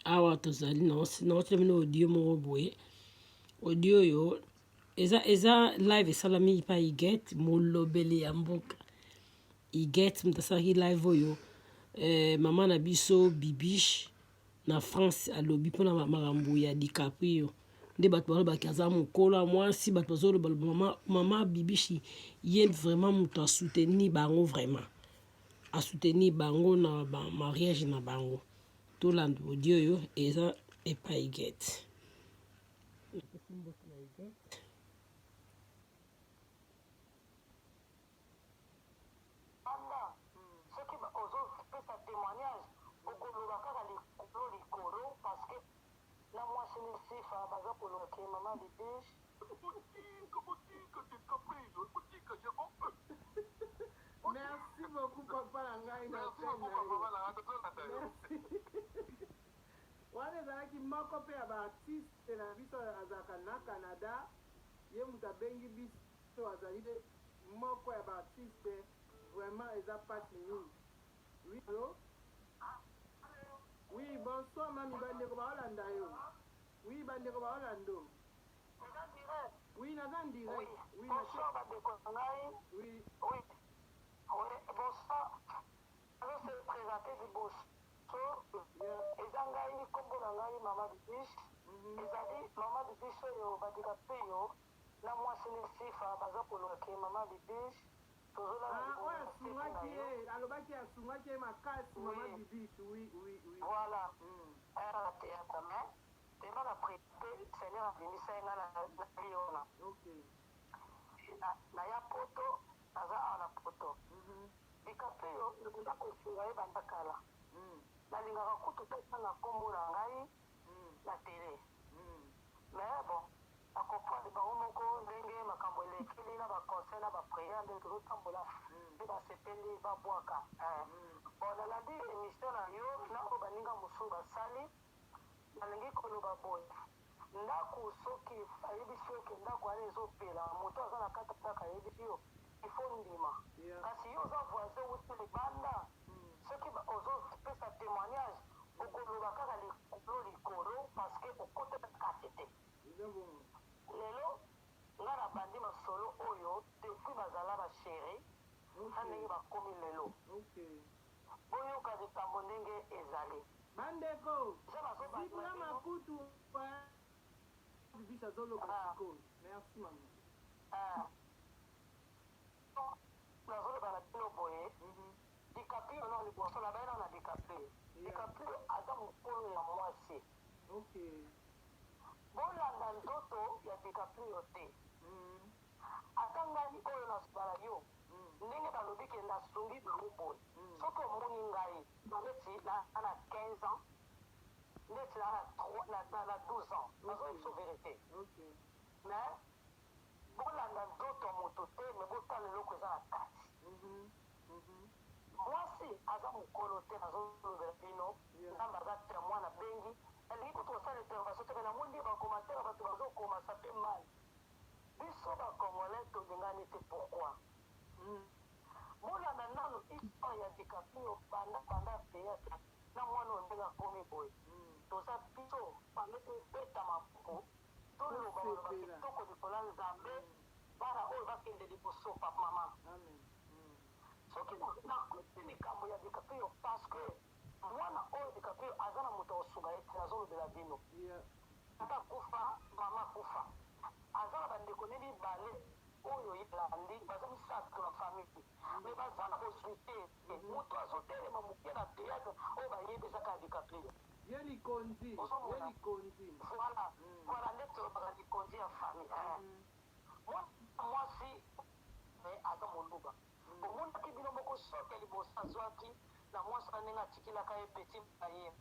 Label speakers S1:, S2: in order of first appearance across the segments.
S1: awa tozali naotelemina audio moko boye audio oyo eza live esalami epa iget molobeli ya mboka iget moto asalaki live oyo mama na biso bibiche na France alobi mpona makambo ya DiCaprio nde bato balobaki aza mokolo ya mwasi bato bazoloba mama bibiche ye vraiment moto asoutenir bango vraiment asoutenir bango na mariage na bango tolanda audio oyo eza epa iget
S2: Merci beaucoup, papa Langai. Merci beaucoup, papa Langai. Wana ezalaki moko mpe ya baartiste na biso azalaka na Canada ye moto abengi biso azali de moko ya baartiste vraiment eza pasi mingi. Oui, allo? Oui, bonsoir mami bandeko baolanda yo. Oui, bandeko baolando. Oui, naza en direct. Oui, bonsoir bandeko ngai. Oui. Oui. Bonsoir. Alors se présenter liboso. Eza ngai kombo na ngai mama bibiche. Ezali mama bibiche oyo bandeka mpe yo na mwasi nesifa baza koloba ke mama bibiche oyo asungaki ye alobaki asungaki ye makasi mama bibiche. Oui, oui, oui. Voilà. Era théâtre mais tellement la prêté Seigneur abimisa ye nga na liona. Ok. Na ya poto aza awa na poto. DiCaprio oyo nakoza kosunga ye banda kala. Nalingaka kutu mpe na nkombo na ngai na tele. Mais bon akoprendre bango moko ndenge makambo elekeli na baconseil na bapriere ndenge tozotambola mpe basepeli babwaka. Bon nalandi émission na yo na oyo baninga mosusu basali nalingi koloba boye ndako soki ayebisi yo ke ndako wana ezopela moto aza na kati kaka ayebisi yo ifo ndima kasi yo oza voisin wuti libanda soki ozopesa témoignage okoloba kaka likolo parce que okotelaka te lelo nga na bandi masolo oyo depuis bazala basheri na ndenge bakomi lelo boyoka likambo ndenge ezali bandeko zikula makutu bibiche azoloba sikoyo. Merci mama. nazoloba na bino boye DiCaprio na liboso na baye na DiCaprio DiCaprio aza mokolo ya mwasi bolanda nzoto ya DiCaprio te ata ngai oyo nasala yo ndenge balobi ke nasungi bango boye soki omoni ngai neti na 15 ans neti na 12 ans nazoyebiso vérité mais bolanda nzoto ya moto te me botala eloko eza na kati mwasi aza mokolo te nazolobela bino nzambe aza te mwana bengi alingi kutu kosala intervention te me namondi bakomatera bato bazokomasa mpe mai biso bacongolais tolingani te pourquoi bolanda nano histoire ya DiCaprio banda théâtre na mwana oyo ndenge akomi boye toza biso bande tobeta mabuku toloba maloba kitoko likolo ya nzambe bana oyo bakende liboso papa mama soki nakosi likambo ya DiCaprio parce que mwana oyo DiCaprio aza na moto akosunga ye te nazolobela bino ata kufa mama kufa aza na bandeko ne mibale oyo yelandi baza misato na famille me baza na bozwi te moto azotelema moke na théâtre oyo bayebisaka ya DiCaprio ye likonzi voilà nde tolobaka likonzi ya famille mwasi aza moluba omonaki bino moko soki liboso azwaki na mwasi na ndenge atikelaka ye peti baye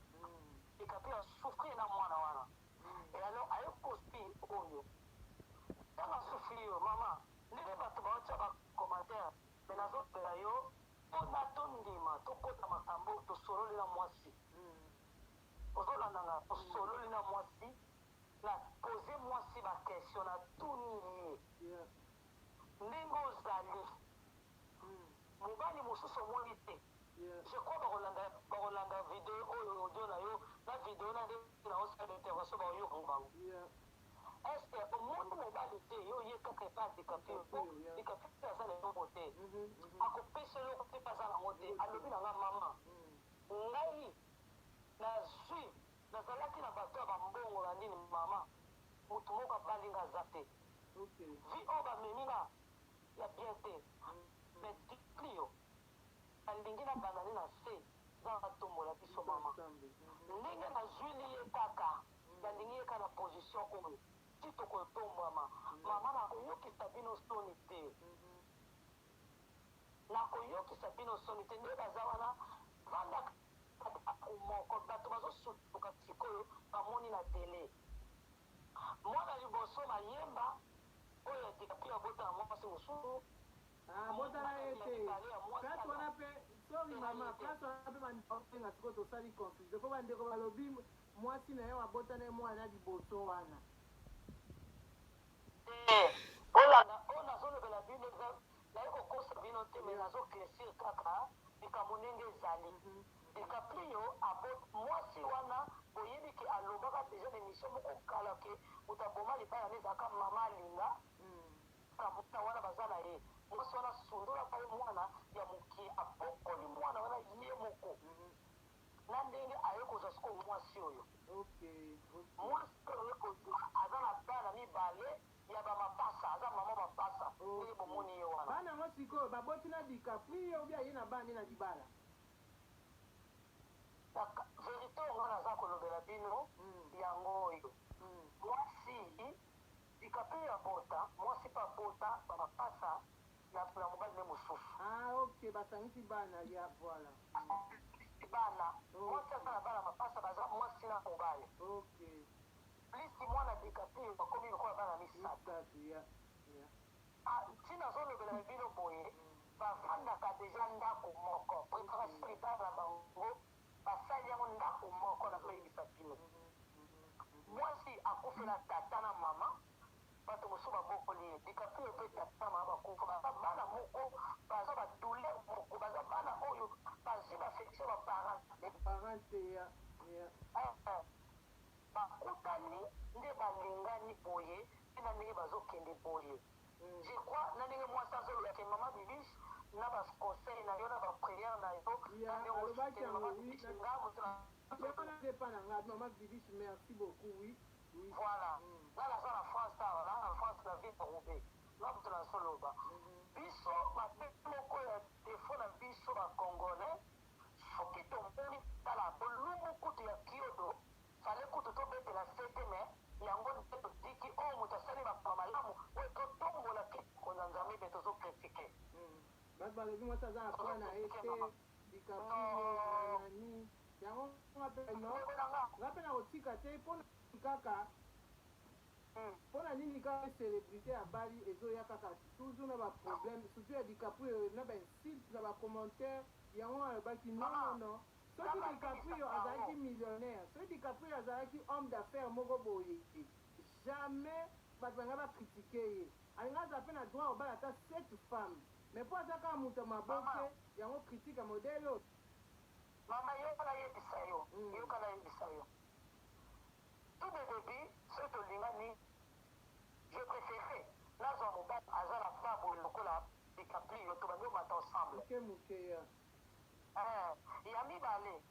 S2: DiCaprio asouffrir na mwana wana et alors ayekosi oyo ntango asouffrir yo mama ndenge bato baotia bacommentaire me nazobela yo mpona tondima tokota makambo tosololi na mwasi ozolandanga tosololi na mwasi na pose mwasi bakestion na tuni ye ndenge ozali mobali mosusu omoni te je crois bakolanda video audio na yo na video na na osala intervention ba yo ngbango est-ce que au monde mobile te yo ye kaka pas de café de café ça les non côté a couper solo côté pas ça la moté alobi na mama ngai na zui na zalaki na bato ba mbongo na nini mama mutu moko balinga zate vi o ba menina ya bien te mais diplio alingi na bandani na se za batombola biso mama ndenge na zwi ye kaka balingi ye kana position oyo ti tokotombwama mama nakoyokisa bino soni te nakoyokisa bino soni te nde baza wana vandaka moko bato bazosutuka sikoyo bamoni na tele mwana liboso mayemba oyo etikapia bota na mwasi mosusu
S3: botala ye te place wana mpe sori mama place wana mpe bandenga sikoyo tosali confusion mpo bandeko balobi mwasi na ye wabotana ye mwana liboso wana
S2: oyo nazolobela bino naye kokosa bino te me nazokresir kaka likambo ndenge ezali dekaprio mwasi wana boyebi ke alobaka deja na émission moko kala ke moto aboma libala ne ezalaka mama alinga kamuna wana baza na ye mwasi wana sundolaka ye mwana ya mokie abokoli mwana wana ye moko na ndenge aye kozwa sikoyo mwasi oyo mwasi oyo kozwa aza na bana mibale ya bamapasa aza mama mapasa ndenge bomoni ye wana
S3: bana yango sikoyo baboti na dikaprio obi aye na bana nde na libala
S2: verité ongo naza kolobela bino yango oyo mwasi dikaprio ya bota mwasi mpe abota bamapasa na mobali nde mosusu
S3: ok basangisi bana ya voilà
S2: bana mwasi aza na bana mapasa baza mwasi na mobali plisi mwana dikaprio bakomi lokola bana misato ntina azolobela bino boye bavandaka deja ndako moko préparation bana na bango basali yango ndako moko na koyebisa bino mwasi akufela tata na mama bato mosusu babokoli ye dikaprio mpe tata na mama bakufa baza bana moko baza badouleur moko baza bana oyo bazwi bafektio baparent bakutani nde balingani boye mpe na ndenge bazokende boye je crois na ndenge mwasi azolobake mama bibish na baconseil na yo na bapriere na yo na ndenge osutene mama bibish nga motuna
S3: mama bibish merci beaucoup oui
S2: voilà nga naza na france awa naa na france na ville roubaix nga moto nazoloba biso mabe moko ya defo na biso bacongolais soki tomoni tala bolumbu kutu ya kiodo fale kutu tobetela sete me yango nde todiki oyo moto asali bakoma malamu oyo totombola ke konza nzambe mpe tozokritike
S3: bato balobi mwasi aza na plan na ye te dikaprio nani yango nga mpe na kotika te mpona kaka mpona nini kaka célébrité ya bali ezoya kaka toujours na baproblème surtout ya dikaprio na bainsulte na bacommentaire yango alobaki non soki dikaprio azalaki millionnaire soki dikaprio azalaki homme d'affaires moko boye jamais bato banga bakritike ye alinga aza mpe na droit obala ata 7 femme mais mpo aza kaka moto maboke yango critique ya modele oyo
S2: mama yokala yebisa yo yokala yebisa yo tout de début soki tolingani je préférerais nazwa mobali aza na babo lokola dikaprio tobandi omata ensemble
S3: moke
S2: ya mibale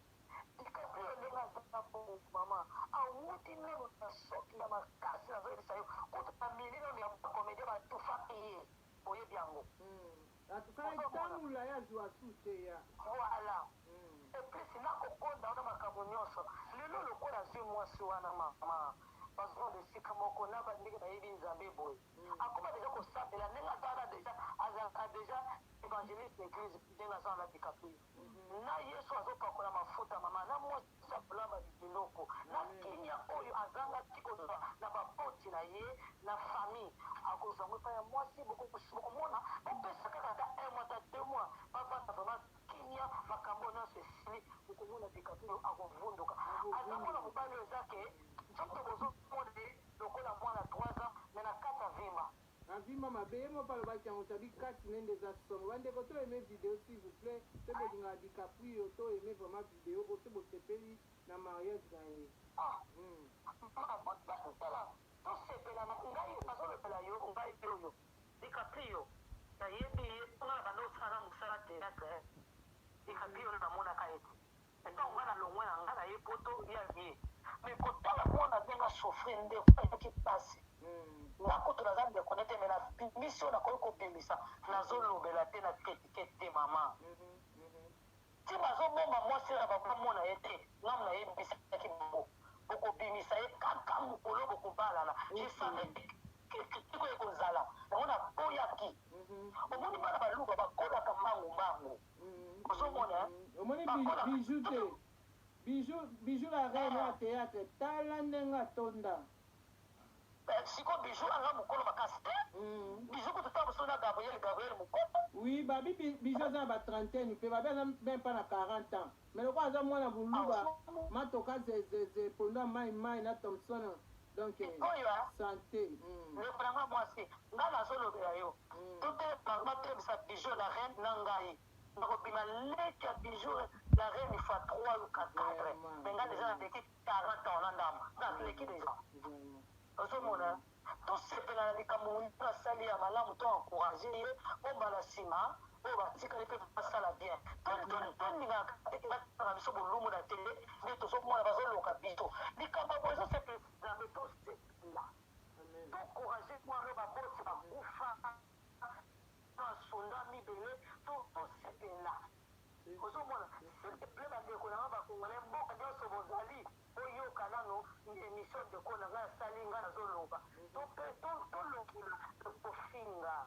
S2: dikaprio ndenge aza bongo mama awuti ndenge na soki ya makasi nazoyebisa yo kuta na milino ya bacomédien batufaki ye oyebi yango
S3: atutalatamula ya zwa su te ya
S2: voilà eplisi nakokonda wana makambo nyonso lelo lokola azwi mwasi wana mama bazwa esika moko na bandenge bayebi nzambe boye akoma deja kosambela ndenge aza wana deja azalaka deja évangéliste église ndenge aza wana dikaprio na yesu azopakola mafuta mama na mwasi akolamba biloko na kinia oyo azangaki kozwa na baboti na ye na famille akozwa ngo epai ya mwasi bokomona bopesa kaka ata 1 mois ata 2 mois bavanda vraimen kinia makambo nyonso esili bokomona dikaprio akovunduka azamona mobali oyo eza ke nzoto bozomona lokola mwana 3 ans me na kati avima
S3: bima mabe mo palo ba chango tabi kati nende za somo bande ko to aimer vidéo s'il vous plaît te be dinga DiCaprio to aimer vraiment vidéo ko te bo sepeli na mariage na ye
S2: to sepela na ngai bazolopela yo ngai oyo DiCaprio na yebi nga bando sala musala théâtre DiCaprio na mona ka ete etant nga na longwe na nga na ye poto ya vie mais kotala mona benga souffrir nde ki passe nako tunaza ndeko nete me na mission nakoki kobimisa nazolobela te na kritike te mama ti bazobomba mwasi na babamona ye te ngamu na yebisaki bango bokobimisa ye kaka mokolo bokobalana jesave kritiko ekozala yango na boyaki omoni bana baluka bakolaka mbangu ozomona
S3: omoni bijou te bijou la reine ya théâtre tala ndenge atonda
S2: siko bijou anga mokolo makasi te bijou kututa moso na gabriel mokolo
S3: oui babi bijou aza na batrentaine mpe babi aza même pas na 40 ans mais loko aza mwana buluba matoka zeze ponda mai na Thompson donc santé
S2: lekolanga mwasi ngai nazolobela yo totematrebisa bijou la reine na ngai nakobima leki ya bijou la reine fois 3 ou 4 mais ngai deja naleki 40 ans na ndama naleki deja ozomona tosepela na likambo moni asali ya malamu to encourage ye ombala nsima oyo batikali mpe basala bien toningaka teke batala biso bolumu na tele nde tozomona bazoloka biso likambo bo ezosepela mpe tosepela tocourage mwana baboti bakufa basonda mibele tosepela ozomona eple bandeko nanga bakongole mboka nyonso bozali oyoka nano émission ndeko na ngai asali ngai nazoloba tolongola kofinga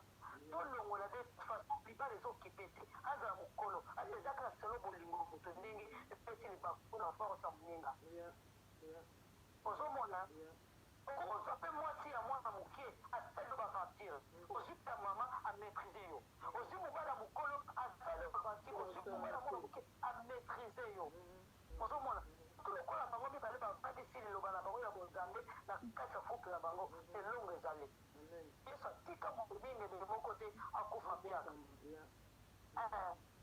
S2: tolongola de façon libala ezokipe te azala mokolo ezaka na selo bolingo moto ndenge epesi libaku na force ya moninga ozomona okozwa mpe mwasi ya mwana moke asali baventure ozwi mpe mama amaîtrise yo ozwi mobala mokolo asali baventure ozwi mobala mwana moke amaîtrise yo ozomona lokola bango mibale bafandisi liloba na bango ya bozambe na kati ya fupe na bango elongo ezali yesu atika mobingeli moko te akufa miaka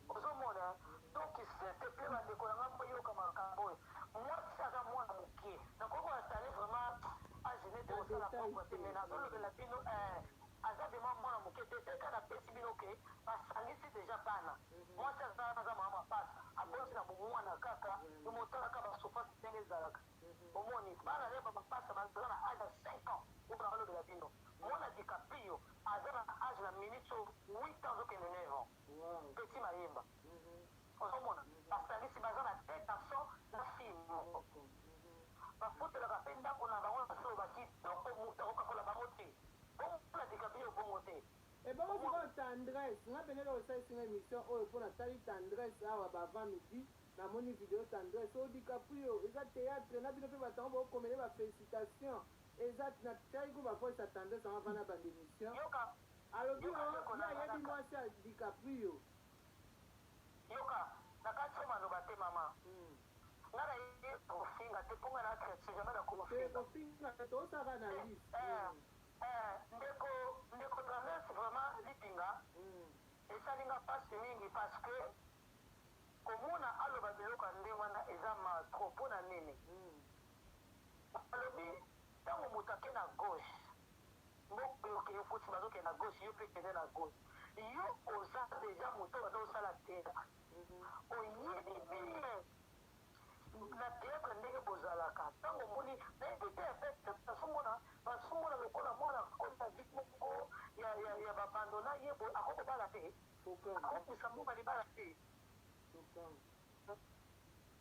S2: ozomona donc seteple bandeko na ngai boyoka makambo oyo mwasi aza mwana moke nakoko asali vraiment agenete kosala propre te me nazolobela bino aza dema mwana moke te teka napesi bino ke basangisi deja bana mwasi aza mama mapasa abonzi na bomwana kaka emotalaka basofasi ndenge ezalaka omoni bana ne bamapasa baza na age ya 5 ans oyo nakolobela bino mwana DiCaprio aza na age na minute 8 ans ozokende 9 ans peti mayemba ozomona basangisi baza na te garçon na fille moko bafotelaka mpe ndako na bango na solo bakitakokakola bango te omona DiCaprio bongo te
S3: ebongo sikoyo tendresse nga pene loko esalisinga émission oyo mpo natali tendresse awa bavant midi namoni video tendresse oyo DiCaprio eza théâtre na bino mpe batango bokomele bafélicitation eza natali ku bafoyesa tendresse anga vana bandémission alobi yayebi mwasi ya DiCaprio
S2: yoka nakati maloba te mama nga na ye kofinga te mponga na chrétien jamai na kofinga
S3: tosaka na liste
S2: ndeko tendresse vraiment lipinga esalinga mpasi mingi parce que komona aloba biloko ya ndenge wana eza matro mpo na nini alobi ntango moto ake na gauche mboka okeye foti bazokende na gauche yo mpe kende na gauche yo oza deja moto baza kosala théâtre oyebi bien na théâtre ndenge bozalaka ntango omoni nayebi te basomona lokola mwana kota vite moko ya babandona ye akokobala te akokisa mboka libala te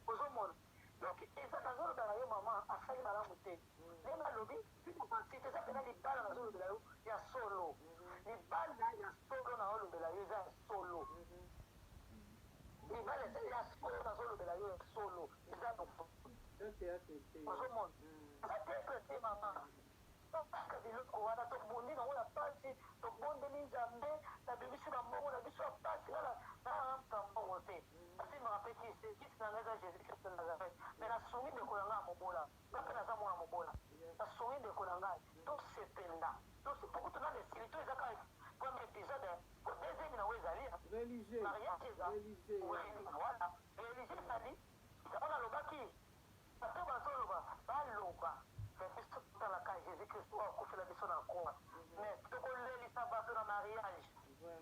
S2: ozomona donc eza nazolobela yo mama asali malamu te ndenge alobi bikopartite eza mpena libala nazolobela yo ya solo libala ya solo nazolobela yo eza ya solo libala eza ya solo nazolobela yo ya solo eza ozomona eza teatre te mama tokaka biloko wana tobondi nango na pasi tobondeli nzambe nabimisi bambongo na biso ya pasi naampa mbongo te asimaka mpe kisi na ngai eza jésus christ de nazareth me nasungi ndeko na ngai ya mobola nga mpe naza mwana mobola nasungi ndeko na ngai tosependa pokutu na lesili to eza kaka
S3: religieux
S2: mariage eza
S3: religieux
S2: voilà religieux ezali yango nalobaki bato bazoloba baloba mais biso totalaka jésus kristo oyo akufela biso na croix mais tokolelisa bato na mariage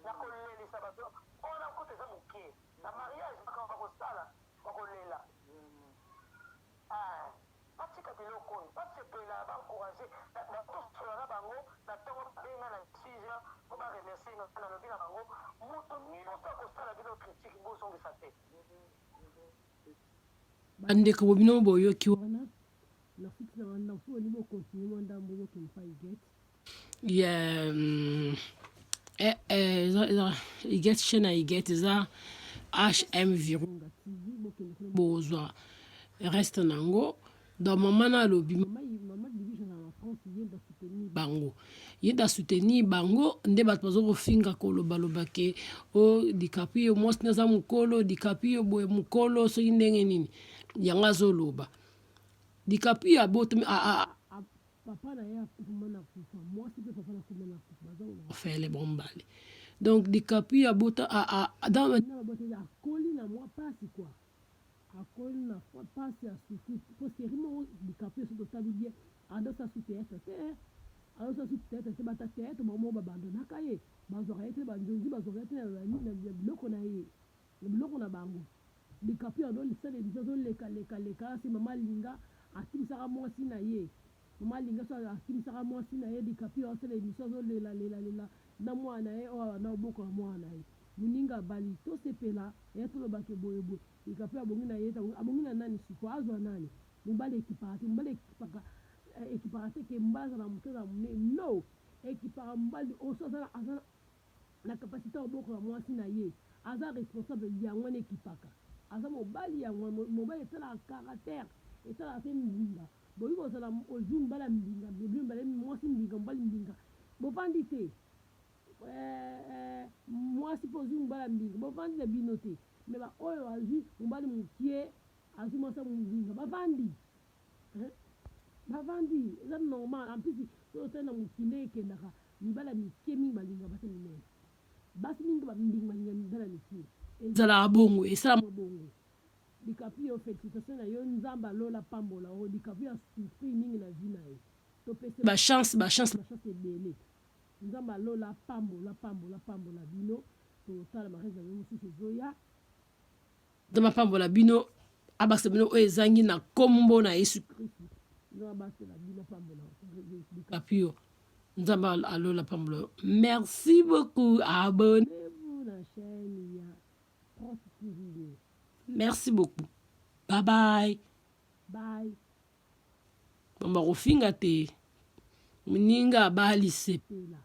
S2: na kolelisa bato mpona kuta eza moke na mariage makambo bakosala bakolela batika biloko oyo basepela baencourage batosola na bango na ntango babenga na 6 heures po baremercie nalobi na bango moto nyonso akosala bino critique bozongisa te
S1: bandeko bobino boyoki wana na fiti na wana foni bokontinue mo ndambo bokende pa iget iget chaîne iget eza hm virunga tv bokende kuna bozwa reste nango donc mama nalobi mama dirige na France yenda soutenir bango nde bato bazokofinga kolobaloba ke o DiCaprio mwasi naza mokolo DiCaprio boye mokolo soki ndenge nini yango azoloba DiCaprio abotomi papa na ye akufuma na kufa mwasi mpe papa na kuma na kufa bazofele bombale donc DiCaprio abota akoli na mwa pasi quoi akoli na pasi ya suki po série moko DiCaprio soki otali bien adosa su théâtre te adosa su théâtre te bata théâtre bango babandonaka ye bazwaka ye te banzonzi bazwaka ye te na biloko na ye na biloko na bango DiCaprio azolisala émission azoleka asi mama linga akimisaka mwasi na ye mama linga so akimisaka mwasi na ye DiCaprio asala émission azolela na mwana ye oyo na oboko ya mwana ye moninga bali tosepela ye tolobake boyeboye DiCaprio abongi na ye abongi na nani siko azwa nani mobali ekipaka te ke mobali aza na moto aza monene no ekipaka mobali oso aza na kapasité oboko ya mwasi na ye aza responsable yango wana ekipaka aza mobali yango mobali etalaka caractère etalaka te mbinga boyi kozala ozwi mobali ya mbinga mbala mwasi mbinga mobali mbinga bovandi te mwasi mpo ozwi mobali ya mbinga bovandi na bino te me baoyo azwi mobali mokie azwi mwasi ya mbinga bavandi eza normal en plus totali na mokili ekendaka mibala mike mingi balinga basi minene basi mingi bambinga balinga mibala mike ezalaka bongo esalama bongo DiCaprio félicitation na yo nzambe alola pambola o DiCaprio asouffrir mingi na vie na ye topese bachance ebele nzambe alola pambola bino totala marese yango mosusu ezoya nzambe apambola bino abakisa bino oyo ezangi na kombo na Yesu Kristu nzambe abakisela bino pambola DiCaprio nzambe alola pambola. Merci beaucoup, abonnez-vous la chaîne ya Prof TV. Merci beaucoup. Bye bye. Bye. Mama kofinga te. Mninga bali sepela.